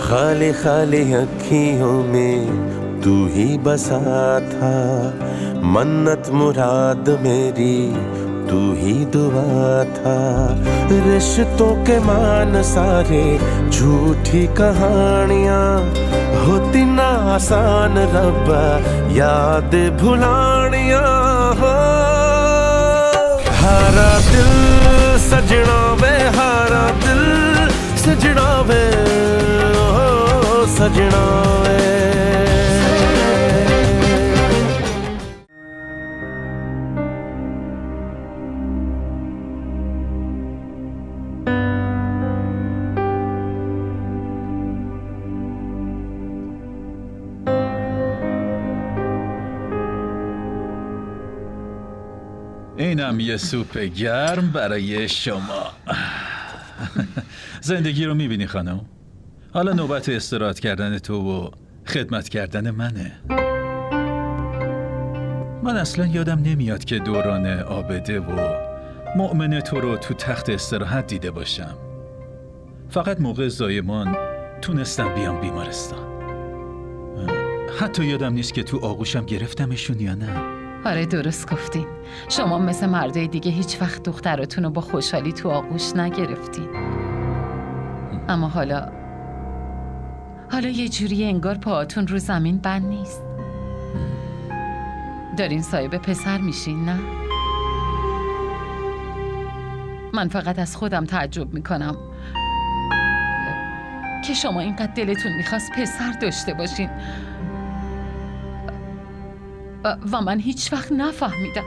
खाली खाली अखियों में तू ही बसा था, मन्नत मुराद मेरी तू ही दुआ था। रिश्तों के मान सारे झूठी कहानियां, होती ना आसान रब्बा याद भुलानियां। हो हारा दिल सजना वे, हारा दिल सजना वे, ओ सजना वे। اینم یه سوپ گرم برای شما. زندگی رو میبینی خانم؟ حالا نوبت استراحت کردن تو و خدمت کردن منه. من اصلا یادم نمیاد که دوران عابده و مؤمن تو رو تو تخت استراحت دیده باشم. فقط موقع زایمان تونستم بیام بیمارستان. حتی یادم نیست که تو آغوشم گرفتمشون یا نه. آره درست گفتین. شما مثل مردای دیگه هیچ وقت دختراتون رو با خوشحالی تو آغوش نگرفتین. اما حالا یه جوری انگار پاهاتون رو زمین بند نیست. دارین صاحب پسر میشین نه؟ من فقط از خودم تعجب میکنم که شما اینقدر دلتون میخواست پسر داشته باشین و من هیچ وقت نفهمیدم.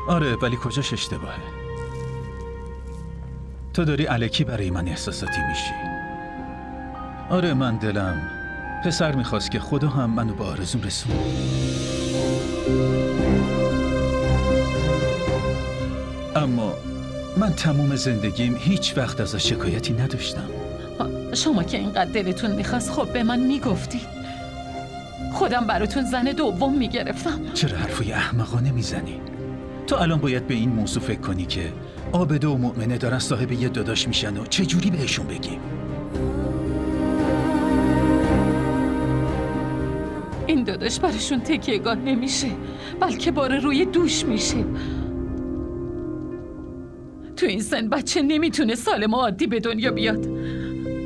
آره ولی کجاش اشتباهه؟ تو داری الکی برای من احساساتی میشی. آره من دلم پسر میخواست که خدا هم منو به آرزوم رسوند. اما من تموم زندگیم هیچ وقت ازش شکایتی نداشتم. شما که اینقدر دلتون میخواست خب به من میگفتید. خودم براتون زن دوم میگرفتم. چرا حرفای احمقانه میزنی؟ تو الان باید به این موضوع فکر کنی که عابده و مؤمنه دارن صاحب یه داداش میشن و چجوری بهشون بگیم؟ این داداش براشون تکیه‌گاه نمیشه، بلکه بار روی دوش میشه. تو این سن بچه نمیتونه سالم و عادی به دنیا بیاد.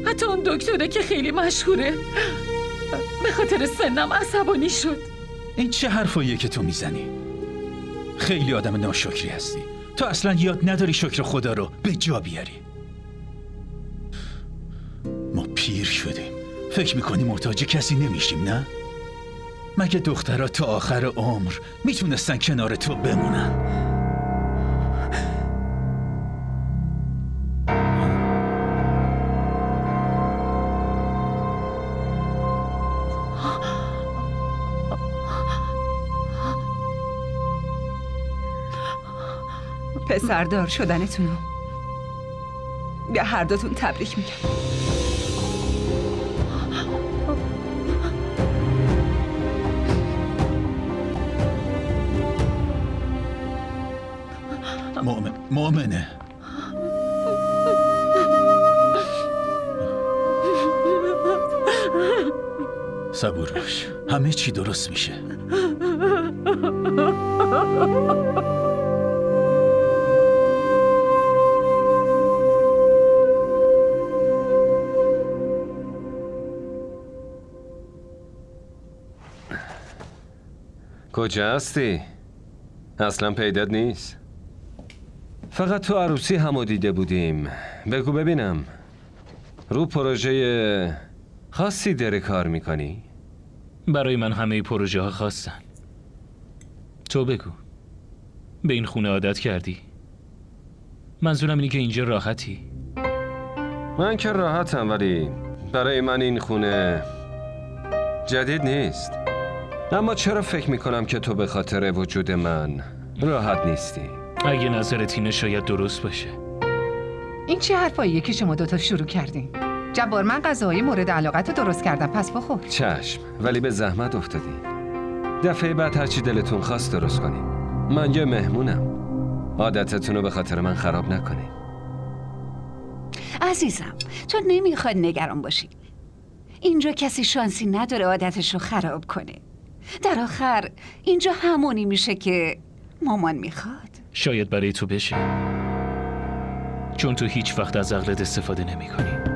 حتی اون دکتره که خیلی مشهوره به خاطر سنم عصبانی شد. این چه حرفاییه که تو میزنی؟ خیلی آدم ناشکری هستی. تو اصلا یاد نداری شکر خدا رو به جا بیاری. ما پیر شدیم. فکر میکنی محتاج کسی نمیشیم نه؟ مگه دخترها تا آخر عمر میتونستن کنار تو بمونن؟ پسردار شدنتونو به هر دوتون تبریک میگم. مؤمنه صبور باش، همه چی درست میشه. کجا هستی؟ اصلا پیدات نیست. فقط تو عروسی همو دیده بودیم. بگو ببینم رو پروژه خاصی داره کار میکنی؟ برای من همه پروژه ها خاصن. تو بگو به این خونه عادت کردی؟ منظورم اینه که اینجا راحتی؟ من که راحتم ولی برای من این خونه جدید نیست. اما چرا فکر میکنم که تو به خاطر وجود من راحت نیستی؟ اگه نظرت اینه شاید درست باشه. این چه حرفاییه که شما دوتا شروع کردین؟ جبار من غذاهای مورد علاقت رو درست کردم پس بخور. چشم، ولی به زحمت افتادی. دفعه بعد هرچی دلتون خواست درست کنین. من یه مهمونم. عادتتون رو به خاطر من خراب نکنین. عزیزم تو نمیخواد نگران باشی. اینجا کسی شانسی نداره عادتشو خراب کنه. در آخر اینجا همونی میشه که مامان میخواد. شاید برای تو بشه، چون تو هیچ وقت از عقلت استفاده نمی کنی.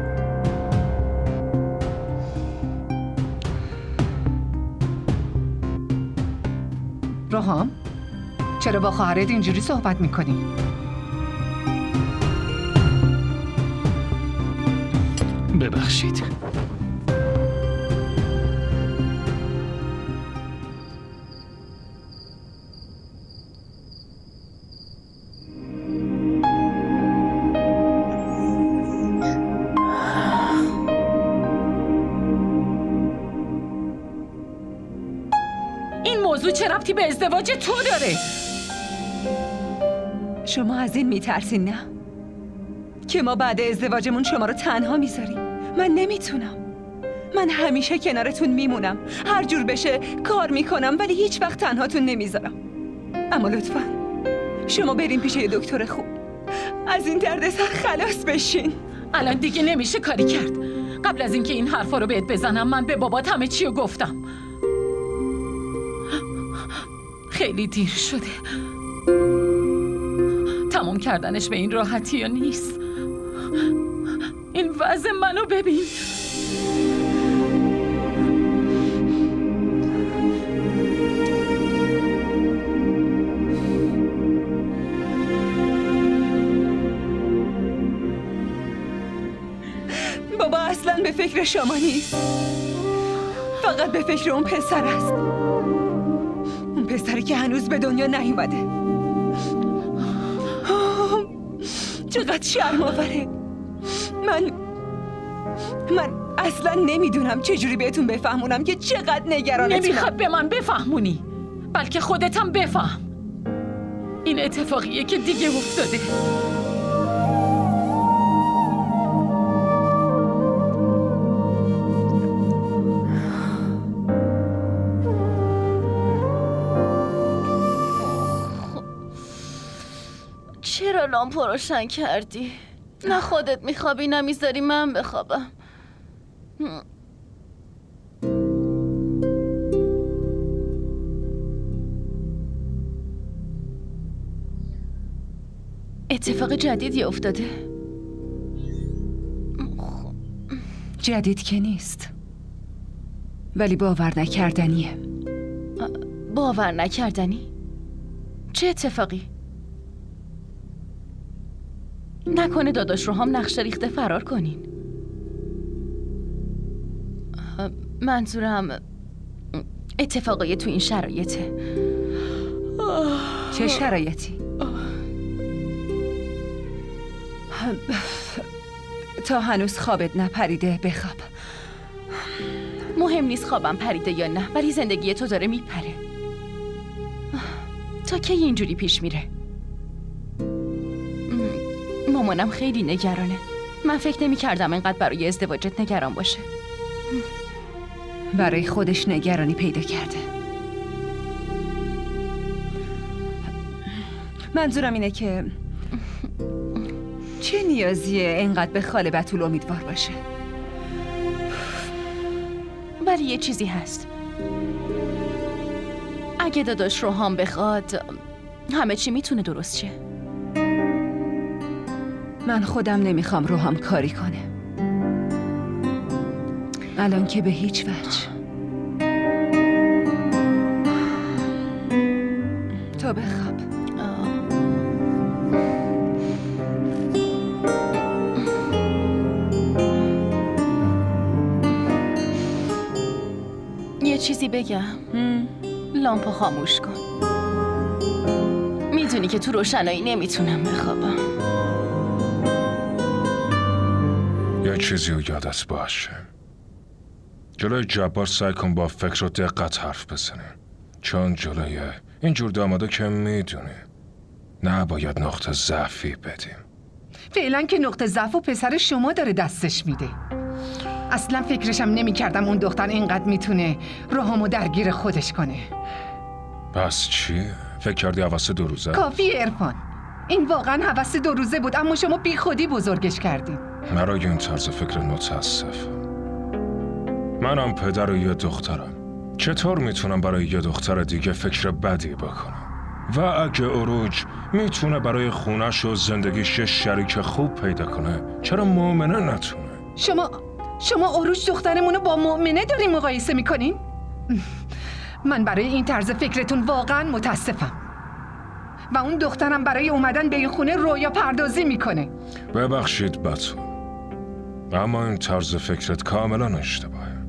روحام چرا با خواهرت اینجوری صحبت میکنی؟ ببخشید. این موضوع چه ربطی به ازدواج تو داره؟ شما از این میترسین نه؟ که ما بعد ازدواجمون شما رو تنها میذاریم. من نمیتونم. من همیشه کنارتون میمونم، هر جور بشه کار میکنم، ولی هیچ وقت تنهاتون نمیذارم. اما لطفا شما برین پیش یه دکتر خوب، از این دردسر خلاص بشین. الان دیگه نمیشه کاری کرد. قبل از اینکه این حرفا رو بهت بزنم من به بابات همه چی رو گفتم. خیلی دیر شده. تموم کردنش به این راحتی یا نیست. این وضع منو ببین. بابا اصلا به فکر شما نیست، فقط به فکر اون پسر است. اون پسری که هنوز به دنیا نیومده. چقدر شرم آوره. من اصلا نمیدونم چجوری بهتون بفهمونم که چقدر نگرانتونم. نمیخواد به من بفهمونی، بلکه خودت هم بفهم. این اتفاقیه که دیگه افتاده. چرا لامپو روشن کردی؟ نه خودت میخوابی نه میذاری من بخوابم. اتفاق جدیدی افتاده؟ جدید که نیست، ولی باور نکردنیه. باور نکردنی؟ چه اتفاقی؟ نکنه داداش رو هم نقشه ریخته فرار کنین. منظورم اتفاقای تو این شرایطه. چه شرایطی؟ تا هنوز خوابت نپریده بخواب. مهم نیست خوابم پریده یا نه، ولی زندگی تو داره میپره. تا کی اینجوری پیش میره؟ مامانم خیلی نگرانه. من فکر نمی کردم اینقدر برای ازدواجت نگران باشه. برای خودش نگرانی پیدا کرده. منظورم اینه که چه نیازیه اینقدر به خاله بتول امیدوار باشه؟ ولی یه چیزی هست. اگه داداش روحام بخواد همه چی میتونه درست شه. من خودم نمیخوام روحام کاری کنه. الان که به هیچ وجه. تو بخواب. یه چیزی بگم. لامپو خاموش کن. میدونی که تو روشنایی نمیتونم بخوابم. یه چیزی رو یادت باشه. جلوی جبار سعی کن با فکر و دقت حرف بزنی، چون جلوی اینجور دامادا که میدونی نباید نقطه ضعفی بدیم. فعلا که نقطه ضعف و پسر شما داره دستش میده. اصلا فکرشم نمی کردم اون دختر اینقدر میتونه روحامو درگیر خودش کنه. پس چی؟ فکر کردی هوس 2 روزه؟ کافی عرفان. این واقعا هوس 2 روزه بود، اما شما بی خودی بزرگش کردین. برای این طرز فکر متاسف. منم پدر یه دخترم. چطور میتونم برای یه دختر دیگه فکر بدی بکنم؟ و اگه عروج میتونه برای خونش و زندگیش شریک خوب پیدا کنه، چرا مؤمنه نتونه؟ شما عروج دخترمونو با مؤمنه دارین مقایسه میکنین؟ من برای این طرز فکرتون واقعا متاسفم. و اون دخترم برای اومدن به این خونه رویا پردازی میکنه. ببخشید بتون، اما این طرز فکرت کاملا اشتباهه.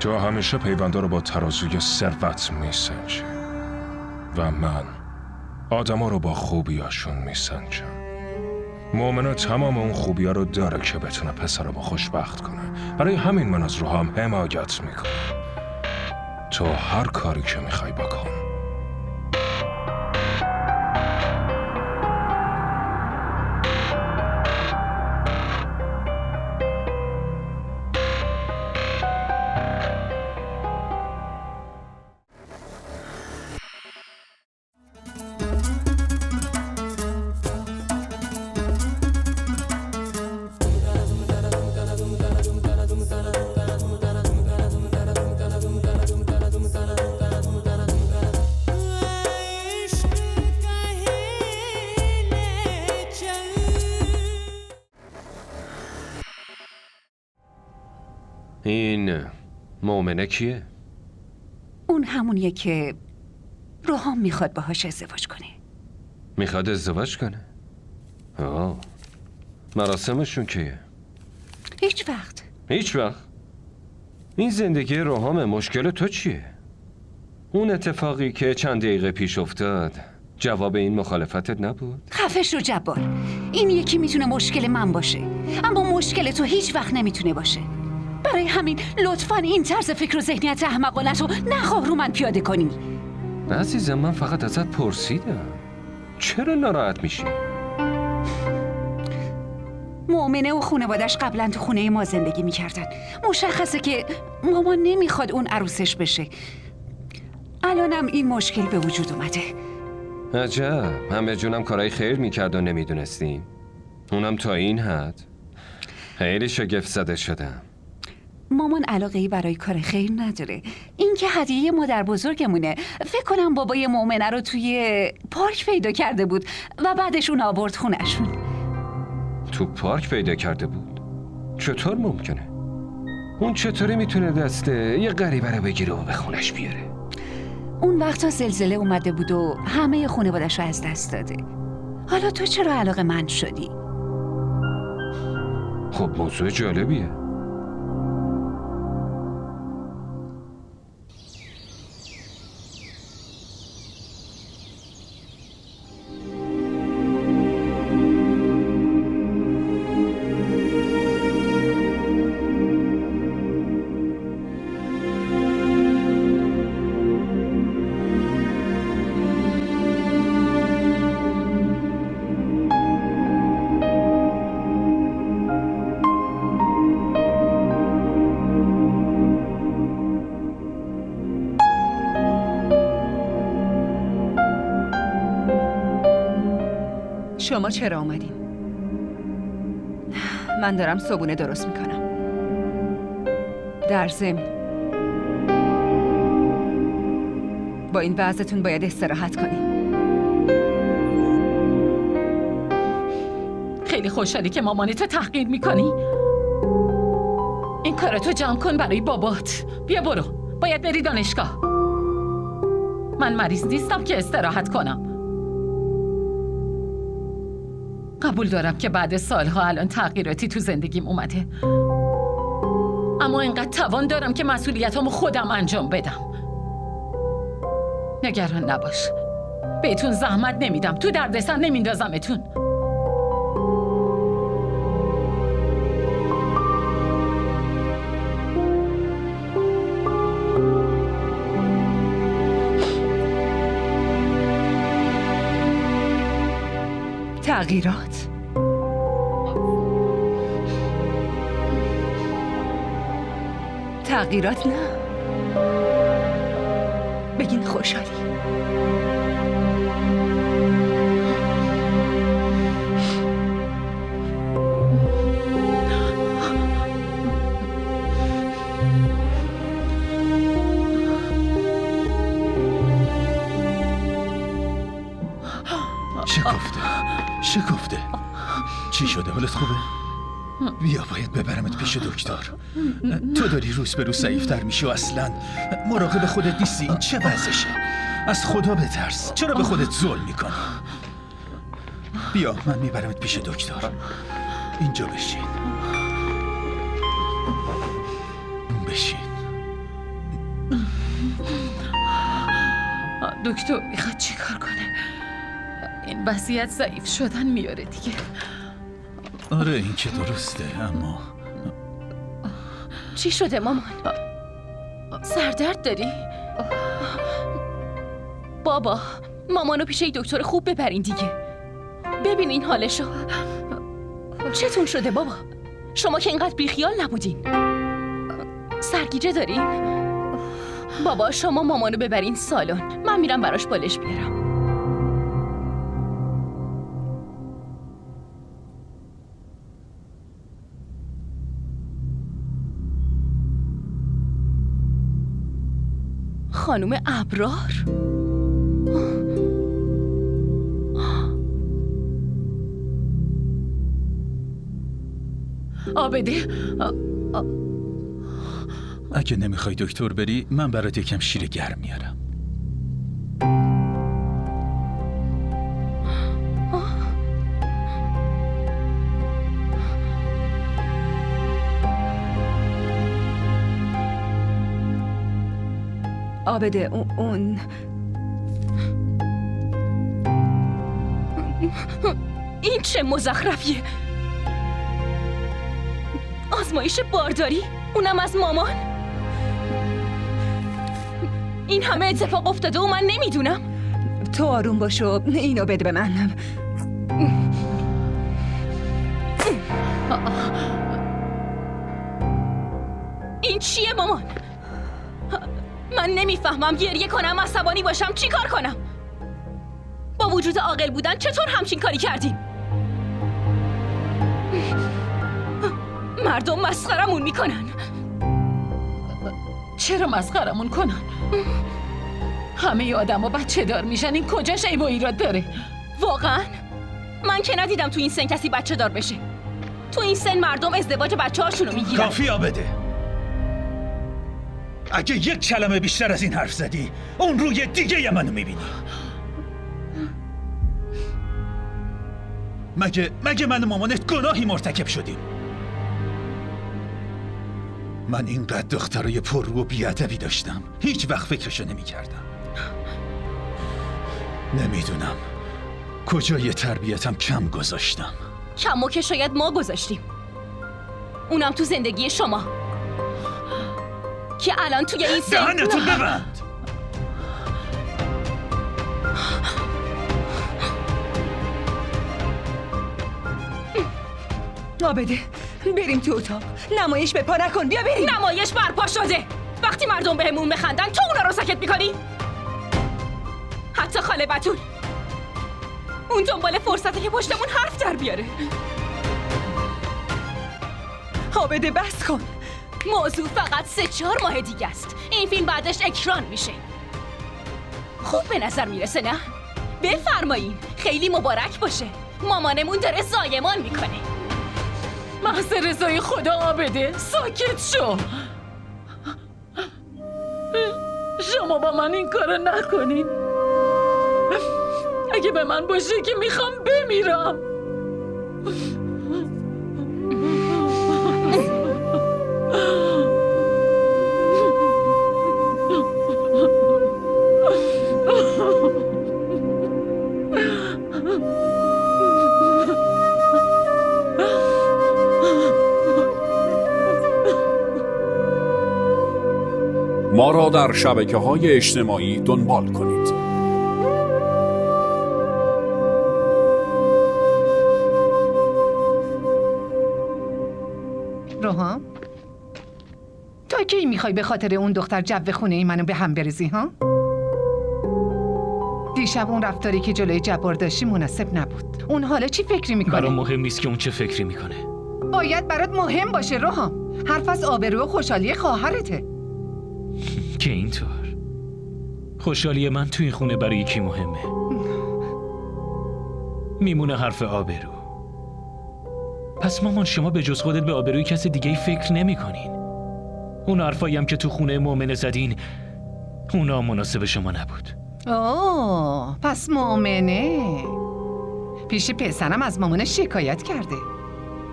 تو همیشه پیوندا رو با ترازوی ثروت میسنجی و من آدما رو با خوبیاشون میسنجم. مؤمنه تمام اون خوبیا رو داره که بتونه پسرمو خوشبخت کنه. برای همین من از روحام حمایت میکنم. تو هر کاری که میخوای بکن. این مؤمنه کیه؟ اون همونیه که روحام میخواد باهاش ازدواج کنه. میخواد ازدواج کنه؟ آه. مراسمشون کیه؟ هیچ وقت؟ این زندگی روحام، مشکل تو چیه؟ اون اتفاقی که چند دقیقه پیش افتاد جواب این مخالفتت نبود؟ خفه شو جبار. این یکی میتونه مشکل من باشه، اما مشکل تو هیچ وقت نمیتونه باشه. برای همین لطفاً این طرز فکر و ذهنیت احمقانه رو نخواه رو من پیاده کنی. عزیزم، من فقط ازت پرسیدم. چرا ناراحت میشی؟ مؤمنه و خانوادش قبلا تو خونه ما زندگی میکردن. مشخصه که مامان نمیخواد اون عروسش بشه. الانم این مشکل به وجود اومده. عجب، همه جونم کارهای خیر میکرد و نمیدونستیم. اونم تا این حد. خیلی شگفت زده شدم. مامان علاقه‌ای برای کار خیر نداره. این که هدیه مادر بزرگمونه. فکر کنم بابای مؤمنه رو توی پارک پیدا کرده بود و بعدش اون آورد خونشون. تو پارک پیدا کرده بود؟ چطور ممکنه؟ اون چطوری میتونه دسته یه غریبه رو بگیره و به خونش بیاره؟ اون وقتا زلزله اومده بود و همه خانواده‌اش رو از دست داده. حالا تو چرا علاقه‌مند شدی؟ خب موضوع جالبیه. شما چرا اومدین؟ من دارم صبونه درست میکنم. در ضمن با این وضعتون باید استراحت کنین. خیلی خوشحالی که مامانتو تحقیر میکنی. این کارتو جمع کن برای بابات. بیا برو، باید بری دانشگاه. من مریض نیستم که استراحت کنم. قبول دارم که بعد سالها الان تغییراتی تو زندگیم اومده، اما اینقدر توان دارم که مسئولیتامو خودم انجام بدم. نگران نباش، بهتون زحمت نمیدم، تو دردسر نمیندازمتون. تغییرات؟ تغییرات نه، بگین خوشحالی. چی شده؟ حالت خوبه؟ بیا باید ببرمت پیش دکتر. تو داری روز به روز ضعیف‌تر میشی و اصلا مراقب خودت نیستی. این چه وضعشه؟ از خدا بترس. چرا به خودت ظلم میکنی؟ بیا من میبرمت پیش دکتر. اینجا بشین. بشین. دکتر میخواد چی کار کنه؟ این وضعیت ضعیف شدن میاره دیگه. آره این که درسته، اما چی شده مامان؟ سردرد داری؟ بابا مامانو پیش دکتر خوب ببرین دیگه. ببین این حالشو. چتون شده بابا؟ شما که اینقدر بیخیال نبودین. سرگیجه دارین؟ بابا شما مامانو ببرین سالن، من میرم براش بالش بیارم. خانم ابرار؟ آبده اگه نمیخوای دکتر بری من برات یکم شیر گرم میارم. آبده اون این چه مزخرفیه؟ آزمایش بارداری؟ اونم از مامان؟ این همه اتفاق افتاده و من نمیدونم. تو آروم باش و اینو بده به من. این چیه مامان؟ من نمیفهمم. گریه کنم، عصبانی باشم، چی کار کنم؟ با وجود عاقل بودن چطور همچین کاری کردین؟ مردم مسخرمون میکنن. چرا مسخرمون کنن؟ همه آدم ها بچه دار میشن. این کجاش عیب و ایراد داره؟ واقعا؟ من که ندیدم تو این سن کسی بچه دار بشه. تو این سن مردم ازدواج بچه هاشونو میگیرن. کافی آبده. اگه یک کلمه بیشتر از این حرف زدی اون روی دیگه ی منو میبینی. مگه من و مامانت گناهی مرتکب شدیم؟ من اینقدر دخترای پررو و بی‌ادبی داشتم هیچ وقت فکرشو نمی‌کردم. نمیدونم کجای تربیتم کم گذاشتم. کمو که شاید ما گذاشتیم، اونم تو زندگی شما که الان توی این سن. دهنتو ببند. آبده بریم تو اتاق. نمایش به پا نکن. بیا بریم. نمایش برپا شده. وقتی مردم بهمون بخندن تو اونا رو ساکت میکنی؟ حتی خاله بتول اون دنبال فرصته که پشتمون حرف در بیاره. آبده بس کن. موضوع فقط 3-4 ماه دیگه است. این فیلم بعدش اکران میشه. خوب به نظر میرسه نه؟ بفرمایین. خیلی مبارک باشه. مامانمون داره زایمان میکنه. محض رضای خدا آبده ساکت شو. شما با من این کارو نکنین. اگه به من باشه که میخوام بمیرم. ما را در شبکه‌های اجتماعی دنبال کنید. روحان تا کی میخوای به خاطر اون دختر جو خونه منو به هم بریزی ها؟ دیشب اون رفتاری که جلوی جبار داشتی مناسب نبود. اون حالا چی فکری میکنه؟ برام مهم نیست که اون چه فکری میکنه. باید برات مهم باشه روحان. حرف از آبرو و خوشحالی خواهرته. که اینطور خوشحالی من توی این خونه برای کی مهمه؟ میمونه حرف آبرو. پس مامان شما به جز خودت به آبروی کسی دیگه فکر نمی کنین. اون حرفایی هم که تو خونه مؤمنه زدین اونا مناسب شما نبود. اوه پس مؤمنه پیش پسرم از مامانه شکایت کرده.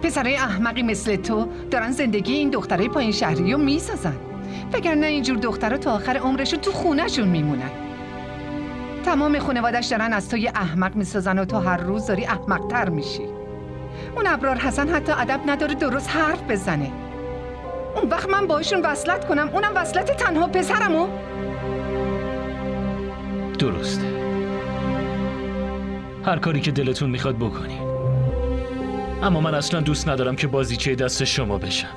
پسرای احمقی مثل تو دارن زندگی این دخترای پایین شهری رو میسازن، وگرنه اینجور دخترها تا آخر عمرشون تو خونهشون میمونن. تمام خانواده‌اش دارن از تو یه احمق میسازن و تو هر روز داری احمق‌تر میشی. اون ابرار حسن حتی ادب نداره درست حرف بزنه. اون وقت من باشون وصلت کنم، اونم وصلت تنها پسرمو؟ درسته، هر کاری که دلتون میخواد بکنین، اما من اصلا دوست ندارم که بازیچه دست شما بشم.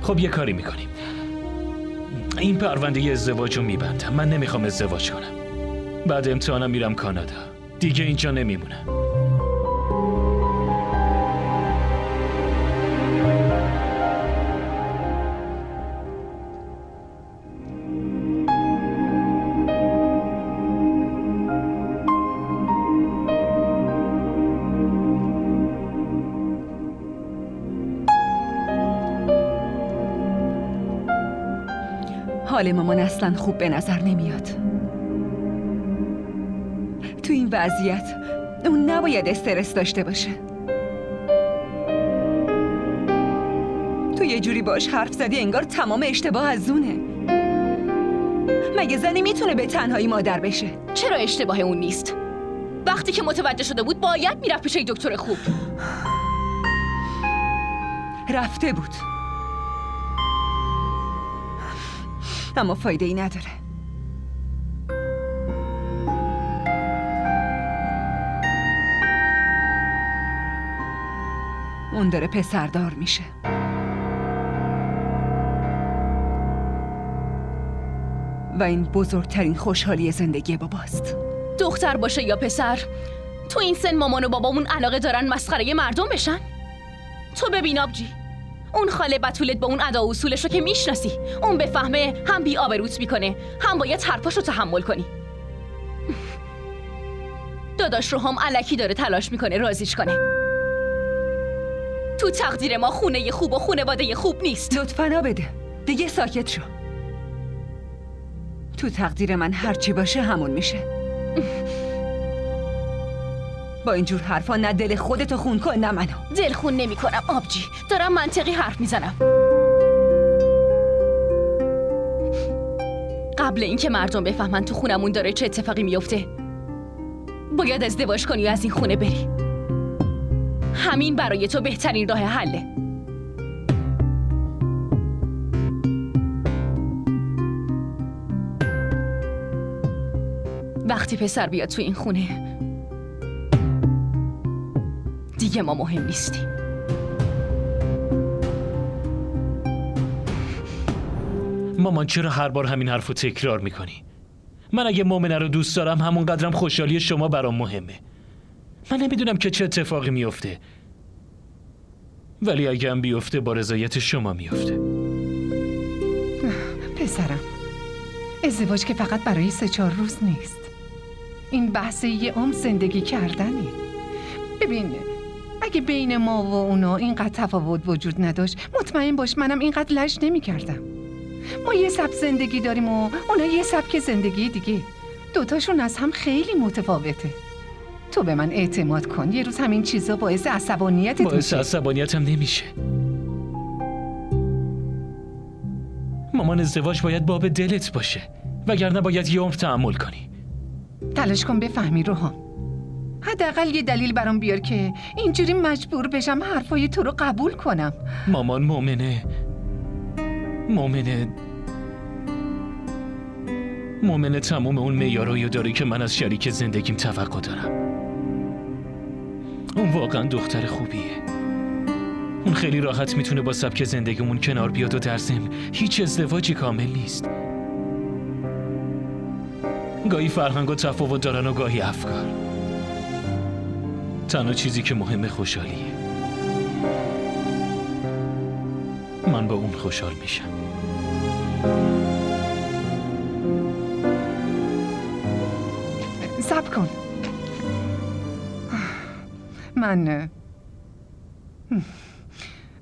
خب یه کاری میکنیم، این پرونده ازدواج رو میبندم. من نمیخوام ازدواج کنم. بعد امتحانم میرم کانادا، دیگه اینجا نمیمونم. حال مامان اصلا خوب به نظر نمیاد. تو این وضعیت اون نباید استرس داشته باشه. تو یه جوری باش حرف زدی انگار تمام اشتباه از اونه. مگه زنی میتونه به تنهایی مادر بشه؟ چرا اشتباه اون نیست؟ وقتی که متوجه شده بود باید میرفت پیش دکتر خوب. رفته بود، اما فایده ای نداره. اون داره پسردار میشه. و این بزرگترین خوشحالی زندگی باباست. دختر باشه یا پسر، تو این سن مامان و بابامون علاقه دارن مسخره مردم بشن؟ تو ببین آبجی، اون خاله بتولت با اون ادا و اصولش رو که میشناسی، اون بفهمه هم بی آبروت میکنه هم باید حرفاش رو تحمل کنی. داداش رو هم الکی داره تلاش میکنه رازیش کنه. تو تقدیر ما خونه خوب و خونواده خوب نیست. لطفاً بده دیگه، ساکت شو. تو تقدیر من هرچی باشه همون میشه. با اینجور حرفا نه دل خودتو خون کن نه منو. دل خون نمی کنم آبجی، دارم منطقی حرف میزنم. قبل اینکه مردم بفهمن تو خونمون داره چه اتفاقی میفته باید ازدواج کنی و از این خونه بری. همین برای تو بهترین راه حله. وقتی پسر بیاد تو این خونه دیگه ما مهم نیستیم. مامان چرا هر بار همین حرفو تکرار میکنی؟ من اگه مؤمنه رو دوست دارم همون قدرم خوشحالی شما برام مهمه. من نمیدونم که چه اتفاقی میفته، ولی اگه هم بیفته با رضایت شما میفته. پسرم، ازدواج که فقط برای 3-4 روز نیست. این بحث یه عمر زندگی کردنه. ببین اگه بین ما و اونا اینقدر تفاوت وجود نداشت، مطمئن باش منم اینقدر لج نمی کردم. ما یه سبک زندگی داریم و اونا یه سبک زندگی دیگه. دوتاشون از هم خیلی متفاوته. تو به من اعتماد کن، یه روز همین چیزا باعث عصبانیتت میشه. باعث عصبانیتم نمیشه. مامان ازدواج باید باب دلت باشه، وگرنه باید یه عمر تحمل کنی. تلاش کن بفهمی روحان. حداقل یه دلیل برام بیار که اینجوری مجبور بشم حرفای تو رو قبول کنم. مامان مؤمنه تمام اون معیارایی داره که من از شریک زندگیم توقع دارم. اون واقعا دختر خوبیه. اون خیلی راحت میتونه با سبک زندگیمون کنار بیاد و در ضمن هیچ ازدواجی کامل نیست. گاهی فرهنگ و تفاوت دارن و گاهی افکار. تنها چیزی که مهمه خوشحالیه. من با اون خوشحال میشم. صبر کن.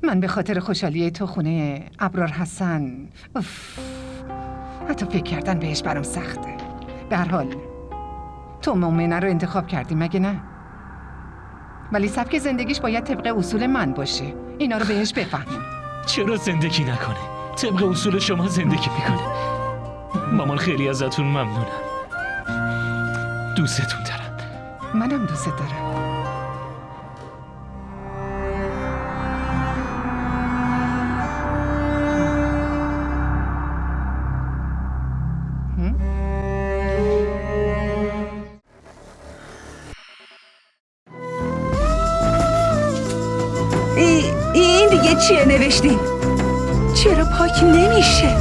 من به خاطر خوشحالی تو خونه ابرار حسن حتی فکر کردن بهش برام سخته. به هر حال تو مؤمنه رو انتخاب کردی مگه نه؟ ولی سبک زندگیش باید طبق اصول من باشه. اینا رو بهش بفهمون. چرا زندگی نکنه؟ طبق اصول شما زندگی میکنه. مامان خیلی ازتون ممنونم. دوستتون دارم. منم دوست دارم. این دیگه چیه نوشتین؟ چرا پاک نمیشه؟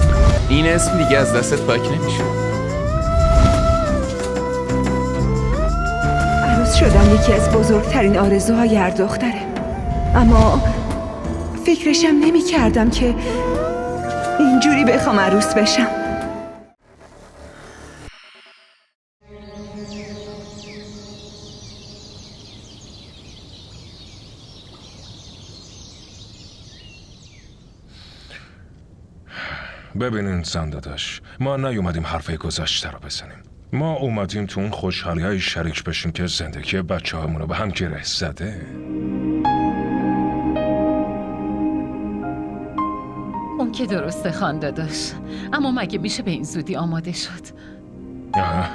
این اسم دیگه از دستت پاک نمیشه. عروس شدن یکی از بزرگترین آرزوهای هر دختره، اما فکرشم نمی کردم که اینجوری بخوام عروس بشم. ببینین زنداداش، ما نیومدیم حرفای گذشته رو بزنیم. ما اومدیم تو اون خوشحالی های شریک بشیم که زندگی بچه همونو به هم گره زده. اون که درسته خانداداش، اما مگه میشه به این زودی آماده شد؟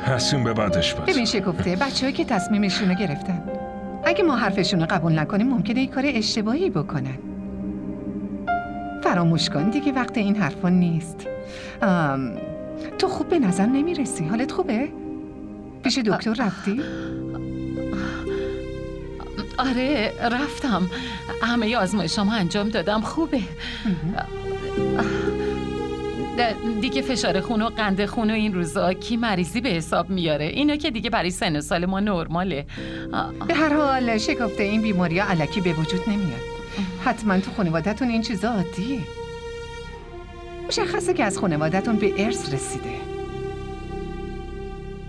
حسین به بعدش باز. ببین شکفته، بچه‌هایی که تصمیمشونو گرفتن، اگه ما حرفشونو قبول نکنیم ممکنه یک کار اشتباهی بکنن. فراموش کن دیگه، وقت این حرفا نیست. تو خوب به نظر نمیرسی. حالت خوبه؟ پیش دکتر رفتی؟ آره رفتم، همه آزمایشامو انجام دادم، خوبه. دیگه فشار خون و قند خون و این روزا کی مریضی به حساب میاره؟ اینا که دیگه برای سن و سال ما نرماله. به هر حال شکفته، این بیماری ها الکی به وجود نمیاد. حتما تو خانوادتون این چیزا عادیه. مشخصه که از خانوادتون به ارث رسیده.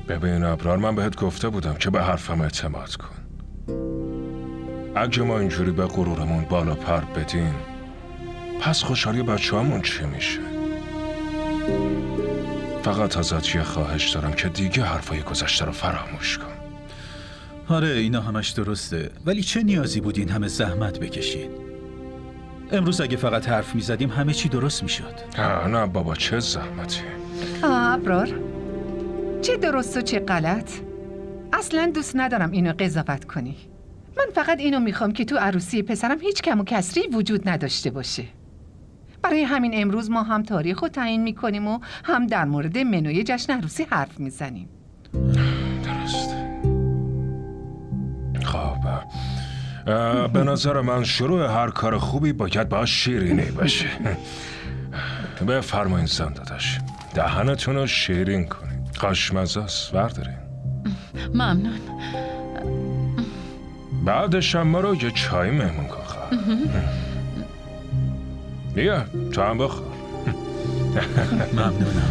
ببین ابرار، من بهت گفته بودم که به حرفم اعتماد کن. اگه ما اینجوری به غرورمون بالا پر بدیم، پس خوشحالی بچه همون چی میشه؟ فقط ازت یه خواهش دارم که دیگه حرفای گذشته رو فراموش کن. آره اینا همش درسته، ولی چه نیازی بود این همه زحمت بکشین؟ امروز اگه فقط حرف میزدیم همه چی درست میشد. نه بابا، چه زحمتی. ابرار، چه درست و چه غلط؟ اصلا دوست ندارم اینو قضاوت کنی. من فقط اینو میخوام که تو عروسی پسرم هیچ کم و کسری وجود نداشته باشه. برای همین امروز ما هم تاریخ رو تعیین میکنیم و هم در مورد منوی جشن عروسی حرف میزنیم. درست. خب به نظر من شروع هر کار خوبی باید باش شیرینی باشه. بفرمایین زنداداش، دهنتون رو شیرین کنین. خوشمزه است، بردارین. ممنون. بعدش هم ما رو یه چای مهمون کن خواهر. بیا تو هم بخور. ممنونم.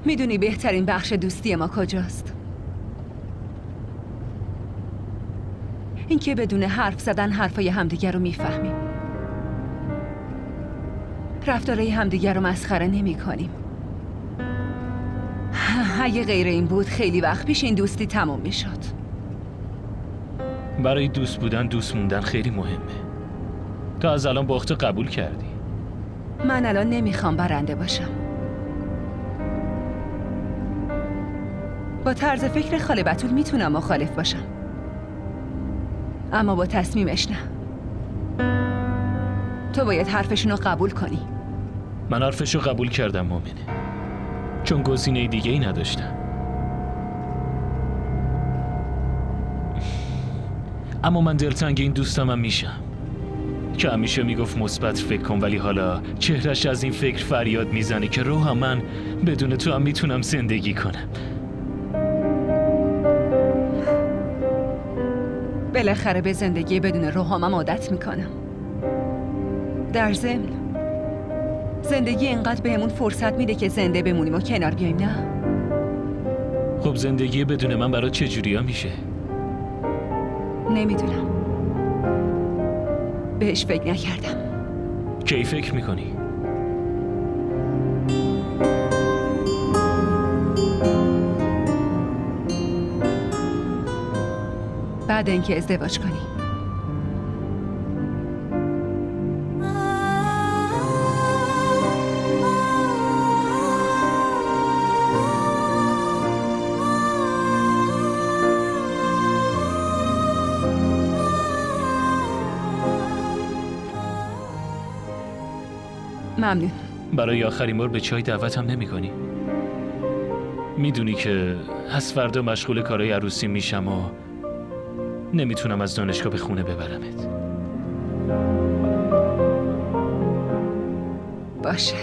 میدونی بهترین بخش دوستی ما کجاست؟ اینکه بدون حرف زدن حرفای همدیگر رو میفهمیم. رفتارای همدیگر رو مسخره نمی کنیم. اگه غیر این بود خیلی وقت پیش این دوستی تموم می شد. برای دوست بودن دوست موندن خیلی مهمه. تو از الان باخت قبول کردی. من الان نمیخوام برنده باشم. با طرز فکر خاله بتول میتونم مخالف باشم، اما با تصمیمش نه. تو باید حرفشونو قبول کنی. من حرفشو قبول کردم مؤمنه، چون گزینه دیگه ای نداشتم. اما من دلتنگ این دوستم هم میشم که همیشه میگفت مثبت فکر کن، ولی حالا چهرش از این فکر فریاد میزنه که روح من بدون تو هم میتونم زندگی کنم. به بالاخره به زندگی بدون روحامم عادت میکنم. در ضمن زندگی اینقدر بهمون فرصت میده که زنده بمونیم و کنار بیایم، نه؟ خب زندگی بدون من برای چه جوریا میشه؟ نمیدونم، بهش فکر نکردم. کی فکر میکنی؟ بعد اینکه ازدواج کنی. ممنون. برای آخرین بار به چای دعوتم نمی کنی؟ میدونی که از فردا مشغول کارهای عروسی میشم و نمیتونم از دانشگاه به خونه ببرمت. باشه.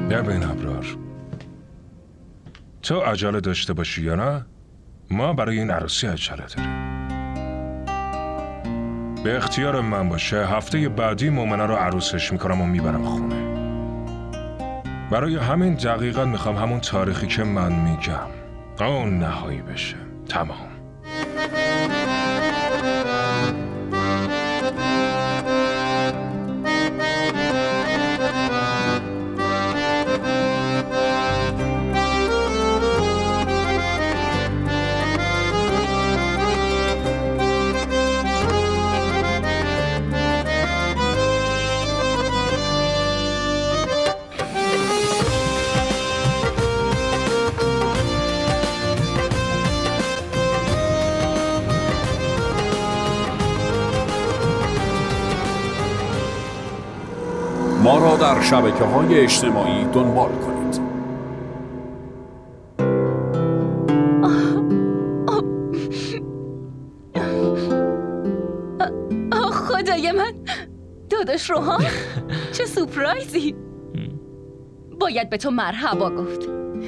ببین ابرار، تو عجله داشته باشی یا نه، ما برای این عروسی عجله داریم. به اختیار من باشه هفته بعدی مومنه رو عروسش میکنم و میبرم خونه. برای همین دقیقا میخوام همون تاریخی که من میگم اون نهایی بشه. تمام. ما را در شبکه‌های اجتماعی دنبال کنید. خدای من، داداش روحان، چه سورپرایزی. باید به تو مرحبا گفت.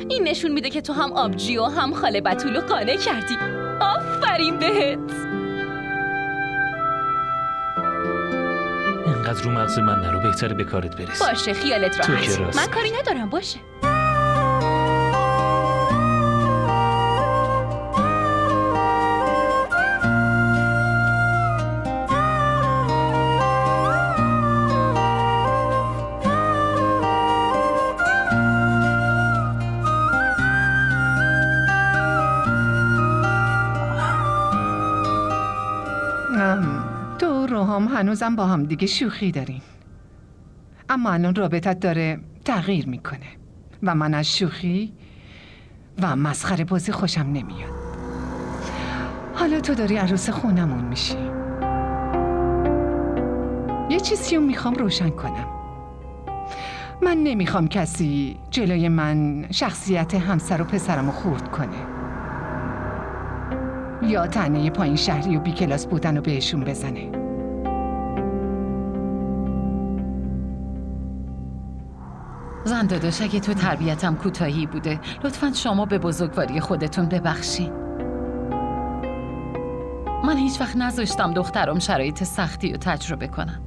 این نشون میده که تو هم آبجی و هم خاله بتولو قانع کردی. آفرین بهت. اینقدر رو مغز من نرو، بهتره به کارت برسی. باشه خیالت تو راحت. که راست. من کاری ندارم. باشه. تو روحام هنوزم با هم دیگه شوخی داریم، اما الان رابطت داره تغییر میکنه و من از شوخی و مسخره بازی خوشم نمیاد. حالا تو داری عروس خونمون میشی. یه چیزی رو میخوام روشن کنم. من نمیخوام کسی جلوی من شخصیت همسر و پسرم رو خورد کنه یا طعنه پایین شهری و بی کلاس بودن رو بهشون بزنه. زن داداش، اگه تو تربیتم کوتاهی بوده لطفاً شما به بزرگواری خودتون ببخشین. من هیچ وقت نذاشتم دخترم شرایط سختی رو تجربه کنن.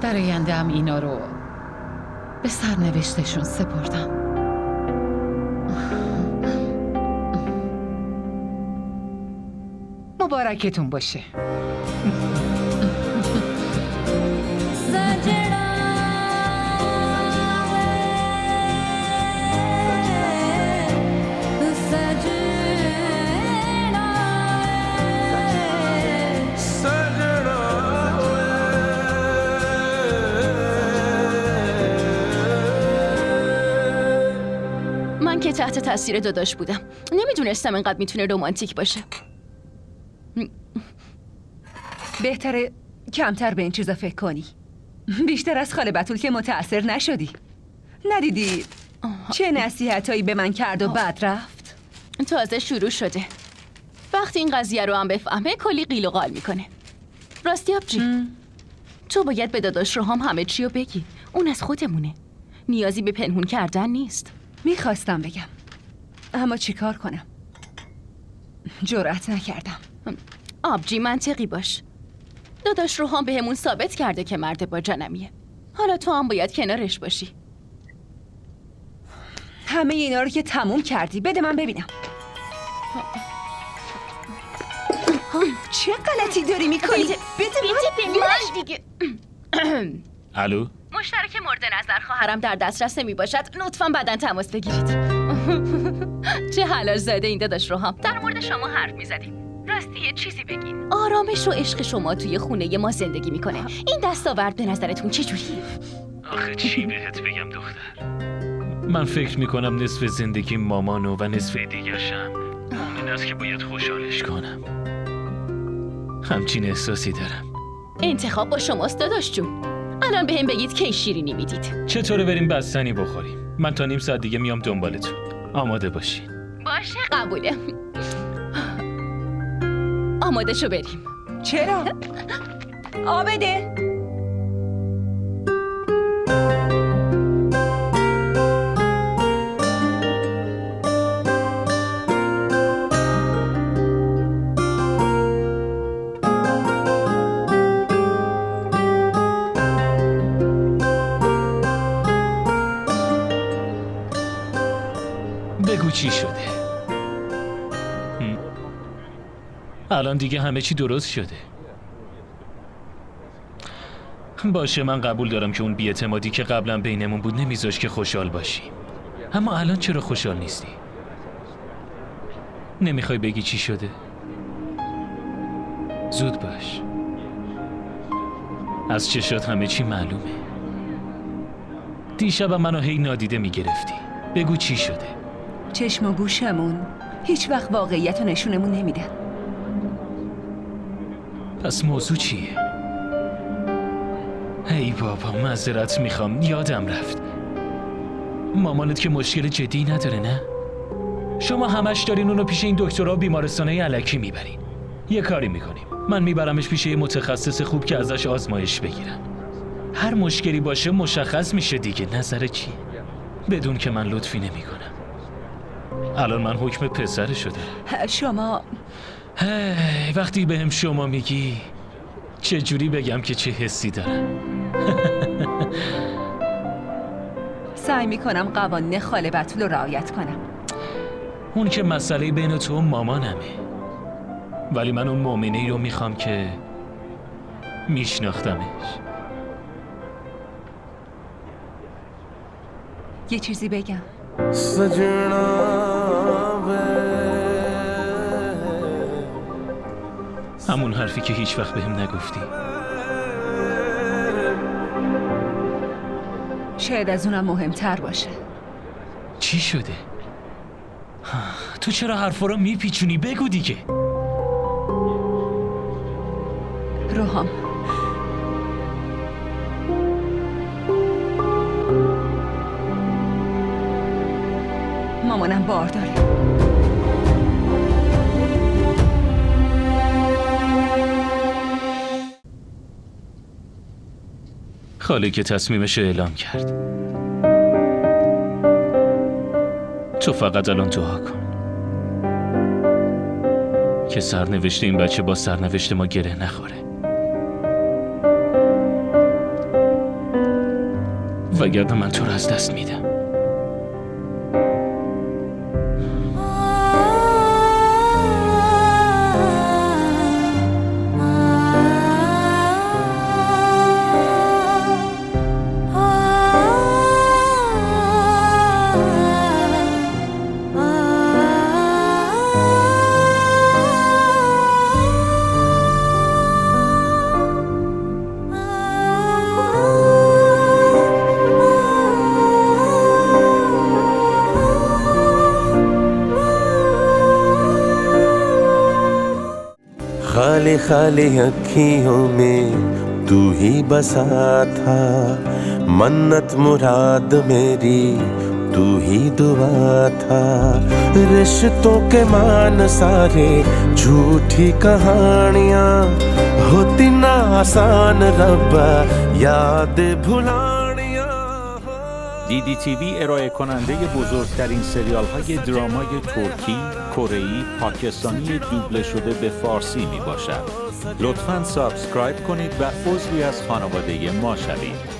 در آینده هم اینا رو به سرنوشتشون سپردم. مبارکتون باشه. من که تحت تاثیر داداش بودم، نمیدونستم اینقدر میتونه رومانتیک باشه. بهتره کمتر به این چیزا فکر کنی. بیشتر از خاله بتول که متأثر نشدی. ندیدی چه نصیحتایی به من کرد و بعد رفت؟ تازه شروع شده. وقتی این قضیه رو هم بفهمه کلی قیل و قال میکنه. راستی آبجی، تو باید به داداش روحام همه چی رو بگی. اون از خودمونه. نیازی به پنهون کردن نیست. میخواستم بگم اما چیکار کنم؟ جرأت نکردم. آبجی منطقی باش. داداش روحام بهمون ثابت کرده که مرد با جنمیه. حالا تو هم باید کنارش باشی. همه اینا رو که تموم کردی بده من ببینم. چه غلطی داری میکنی؟ بده من دیگه. الو؟ مشترک مورد نظر خواهرم در دسترس نمی باشد. لطفاً بعداً تماس بگیرید. چه حلال زاده این داداش روحام. در مورد شما حرف میزدیم. راستی یه چیزی بگین. آرامش و عشق شما توی خونه ما زندگی میکنه. این دستاورد به نظرتون چجوریه؟ آخه چی بهت بگم دختر؟ من فکر میکنم نصف زندگی مامانو و نصف دیگرشم این است که باید خوشحالش کنم. همچین احساسی دارم. انتخاب با شماست داداش جون. الان بهم بگید کی شیرینی میدید. چطوره بریم بستنی بخوریم؟ من تا نیم ساعت دیگه میام دنبالتون. آماده باشین. باشه قبوله. آماده شو بریم. چرا؟ آبده. بگو چی شده؟ الان دیگه همه چی درست شده. باشه من قبول دارم که اون بی‌اعتمادی که قبلا بینمون بود نمیذاش که خوشحال باشی. اما الان چرا خوشحال نیستی؟ نمیخوای بگی چی شده؟ زود باش. از چشات همه چی معلومه. دیشب منو هی نادیده میگرفتی. بگو چی شده؟ چشم و گوشمون هیچ وقت واقعیت رو نشونمون نمیدن. پس موضوع چیه؟ ای بابا معذرت میخوام یادم رفت. مامانت که مشکل جدی نداره نه؟ شما همش دارین اونو پیش این دکترها و بیمارستانای الکی میبرین. یه کاری میکنیم من میبرمش پیش یه متخصص خوب که ازش آزمایش بگیرن. هر مشکلی باشه مشخص میشه دیگه. نظر چیه؟ بدون که من لطفی نمیکنم. الان من حکم پسر شده. شما وقتی بهم شما میگی چه جوری بگم که چه حسی دارم؟ سعی میکنم قوانین خاله بتول رو رعایت کنم. اون که مسئله بین تو و مامانمه. ولی من اون مؤمنی رو میخوام که میشناختمش. یه چیزی بگم. همون حرفی که هیچ وقت بهم نگفتی. شاید از اونم مهمتر باشه. چی شده؟ تو چرا حرفا رو میپیچونی؟ بگو دیگه. روحام مامانم بار داره. خاله که تصمیمش اعلام کرد. تو فقط الان دعا کن که سرنوشت این بچه با سرنوشت ما گره نخوره. وگرنه من تو رو از دست میدم. खाली खाली अखियों में तू ही बसा था, मन्नत मुराद मेरी तू ही दुआ था रिश्तों के मान सारे झूठी कहानियां होती ना आसान रब्बा याद भुलानियां DDTV ارائه کننده بزرگترین سریال های درامای ترکی، کره‌ای، پاکستانی دوبله شده به فارسی می باشد. لطفاً سابسکرایب کنید و عضوی از خانواده ما شوید.